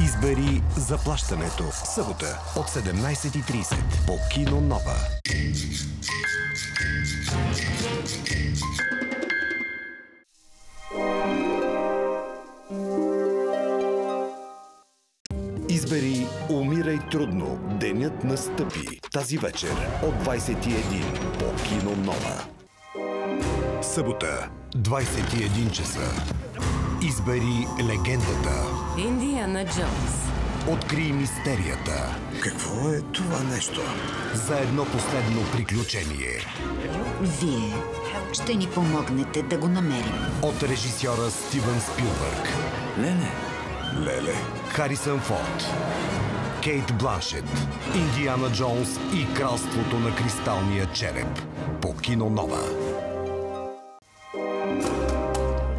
Избери заплащането. Събота от 17:30 по Кино Нова. Избери "Умирай трудно. Денят настъпи" тази вечер от 21 по Кино Нова. Събота, 21 часа. Избери легендата. Индиана Джонс. Открий мистерията. Какво е това нещо? За едно последно приключение. Вие ще ни помогнете да го намерим. От режисьора Стивън Спилбърг. Леле. Харисън Форд. Кейт Бланшет. Индиана Джонс и кралството на кристалния череп. По Кино Нова.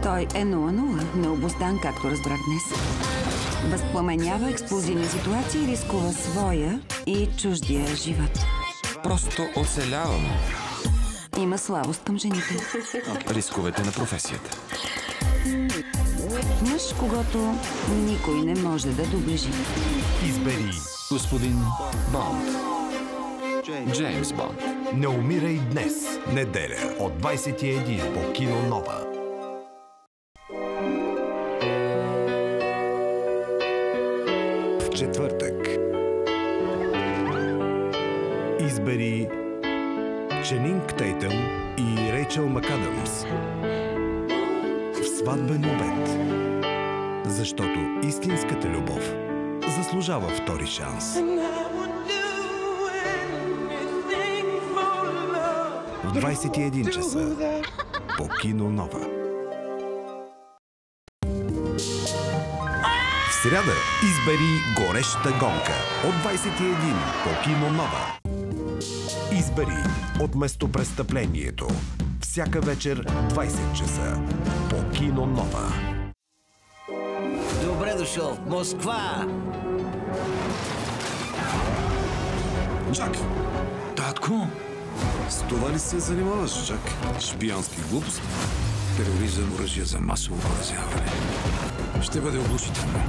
Той е 0-0, необуздан, както разбрах днес. Възпламенява експлозивни ситуации и рискува своя и чуждия живот. Просто оцелявам. Има слабост към жените. Рисковете на професията. Мъж, когато никой не може да доближи. Избери Господин Бонд. Джеймс Бонд. "Не умирай днес", неделя от 21 по Кино Нова. В четвъртък избери Ченинг Тейтъм и Рейчел МакАдамс в "Сватбен обед", защото истинската любов заслужава втори шанс. В 21 часа по Кино Нова. В сряда избери "Гореща гонка" от 21 по Кино Нова. Избери "От местопрестъплението" всяка вечер 20 часа по Кино Нова. Добре дошъл в Москва! Джак! Татко! С това ли се занимаваш, Джак? Шпионски глупости? Тероризъм, оръжие за масово поразяване. Ще бъде оглушително.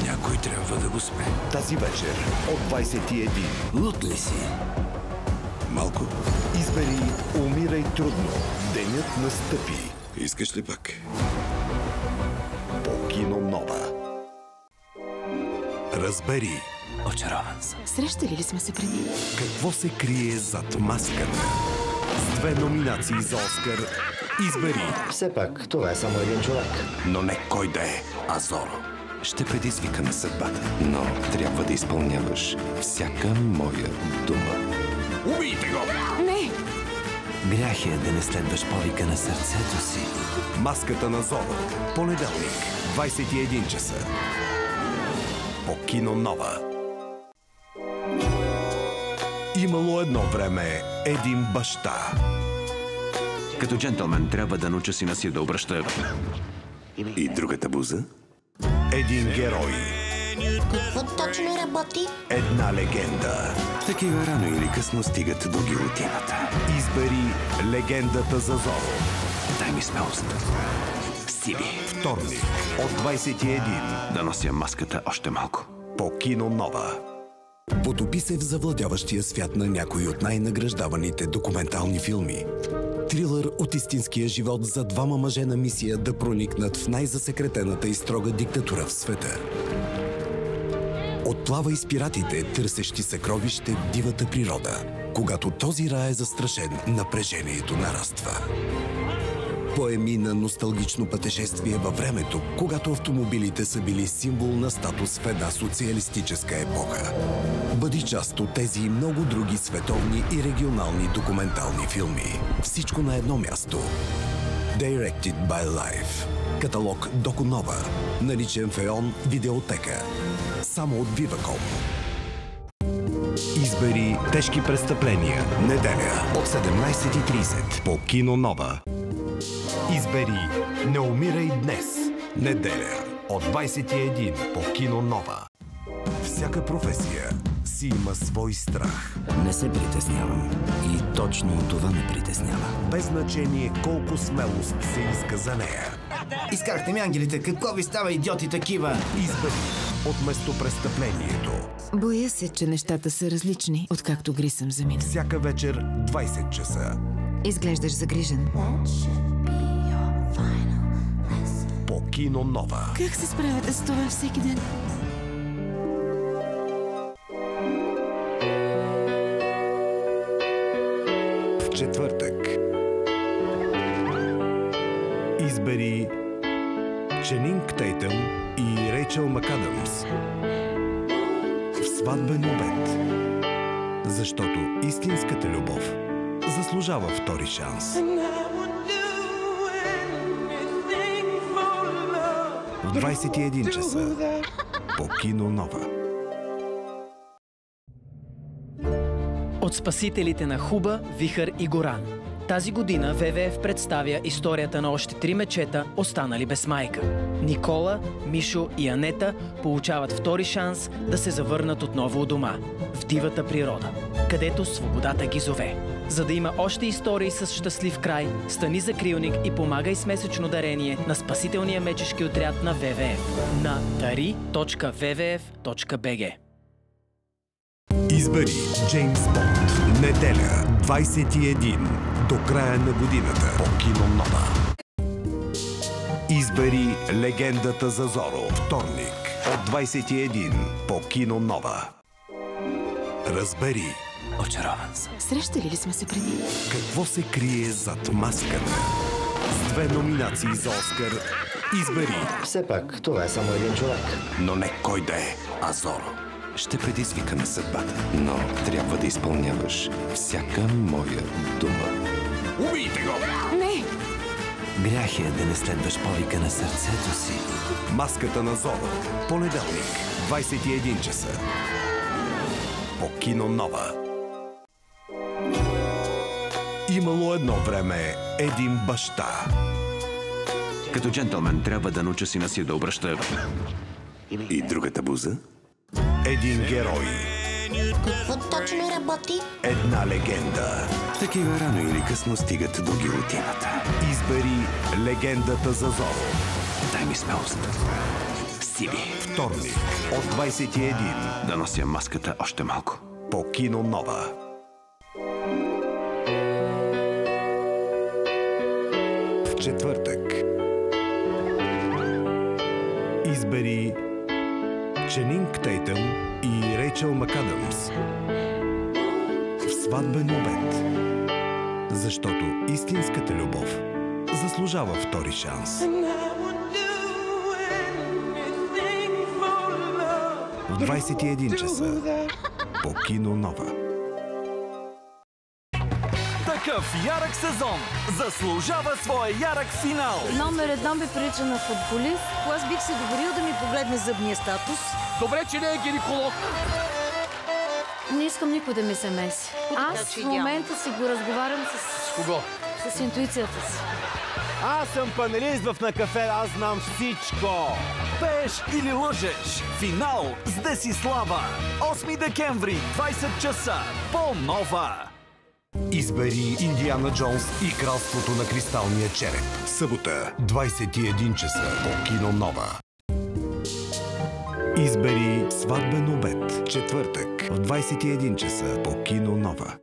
Някой трябва да го спре. Тази вечер от 21. Лут ли си? Малко. Избери "Умирай трудно. Денят настъпи" Искаш ли пак? по Кино Нова. Разбери Очарован съм. Срещали ли сме се преди? какво се крие зад маската. С 2 номинации за Оскар избери, Все пак, това е само един човек. но не кой да е, а Зоро. Ще предизвика на съдбата, но трябва да изпълняваш всяка моя дума. Убийте го! Не! Грях е да не следваш повика на сърцето си. Маската на Зоро. Понеделник, 21 часа. По Кино Нова. Имало едно време един баща. Като джентълмен трябва да науча сина си да обръща... И другата буза? Един герой. Какво точно работи? Една легенда. Такива рано или късно стигат до гилотината. Избери легендата за Зоро. Дай ми смелост. Сиби. Вторник от 21 Да нося маската още малко. по Кино Нова. Потопи се в завладяващия свят на някои от най-награждаваните документални филми. Трилър от истинския живот за двама мъже на мисия да проникнат в най-засекретената и строга диктатура в света. Отплавай с пиратите, търсещи съкровище в дивата природа. Когато този рай е застрашен, напрежението нараства. Поеми на носталгично пътешествие във времето, когато автомобилите са били символ на статус в една социалистическа епоха. Бъди част от тези и много други световни и регионални документални филми. Всичко на едно място. Directed by Life. Каталог Доку Нова. Наличен в ЕОН Видеотека. Само от Viva.com. Избери "Тежки престъпления" неделя от 17:30 по Кино Нова. Избери "Не умирай днес" неделя от 21 по Кино Нова. Всяка професия си има свой страх. Не се притеснявам. И точно това ме притеснява. Без значение колко смелост се иска за нея. Изкарахте ми ангелите. Какво ви става, идиоти такива? Избери от местопрестъплението. Боя се, че нещата са различни, откакто Грисъм замина. Всяка вечер 20 часа. Изглеждаш загрижен. По Кино Нова. Как се справяте с това всеки ден? В четвъртък. Избери Ченинг Тейтъм и Рейчел МакАдамс в сватбен обед. Защото истинската любов заслужава втори шанс. В 21 часа по Кино Нова. От спасителите на Хуба, Вихър и Горан. Тази година ВВФ представя историята на още 3 мечета, останали без майка. Никола, Мишо и Анета получават втори шанс да се завърнат отново у дома, в дивата природа, където свободата ги зове. За да има още истории с щастлив край, стани закрилник и помагай с месечно дарение на спасителния мечешки отряд на ВВФ на dari.wwf.bg. Избери Джеймс Бонд. Неделя, 21 до края на годината по Кино Нова. Избери Легендата за Зоро. Вторник от 21 по Кино Нова. Разбери. Очарован съм. Срещали ли сме се преди? Какво се крие зад маската? С 2 номинации за Оскар. Избери. Все пак, това е само един човек. Но не кой да е, а Зоро. Ще предизвикаме съдбата, но трябва да изпълняваш всяка моя дума. Убийте го! Не! Грях е да не следваш повика на сърцето си. Маската на Зоро. Понеделник, 21 часа. По Кино Нова. Имало едно време един баща. Като джентълмен трябва да науча сина си да обръща... И другата буза? Един герой. Какво точно работи? Една легенда. Такива рано или късно стигат до гилотината. Избери Легендата за Зоро. Дай ми смелост. Сили. Вторник от 21 Да нося маската още малко. по Кино Нова. В четвъртък. Избери Ченинг Тейтъм и Рейчел МакАдамс в сватбен обед. Защото истинската любов заслужава втори шанс. В 21 часа по Кино Нова. Такъв ярък сезон заслужава своя ярък финал. Номер 1 ме прилича на футболист. Аз бих се доверил да ми погледне зъбния статус. Добре, че не е гинеколог. Не искам никой да ми се меси. Аз в момента си го разговарям с кого? С интуицията си. Аз съм панелист в На кафе, аз знам всичко. Пееш или лъжеш? Финал с Десислава. 8 декември, 20 часа. По Нова. Избери Индиана Джонс и Кралството на кристалния череп. Събота, 21 часа по Кино Нова. Избери Сватбен обед. Четвъртък в 21 часа по Кино Нова.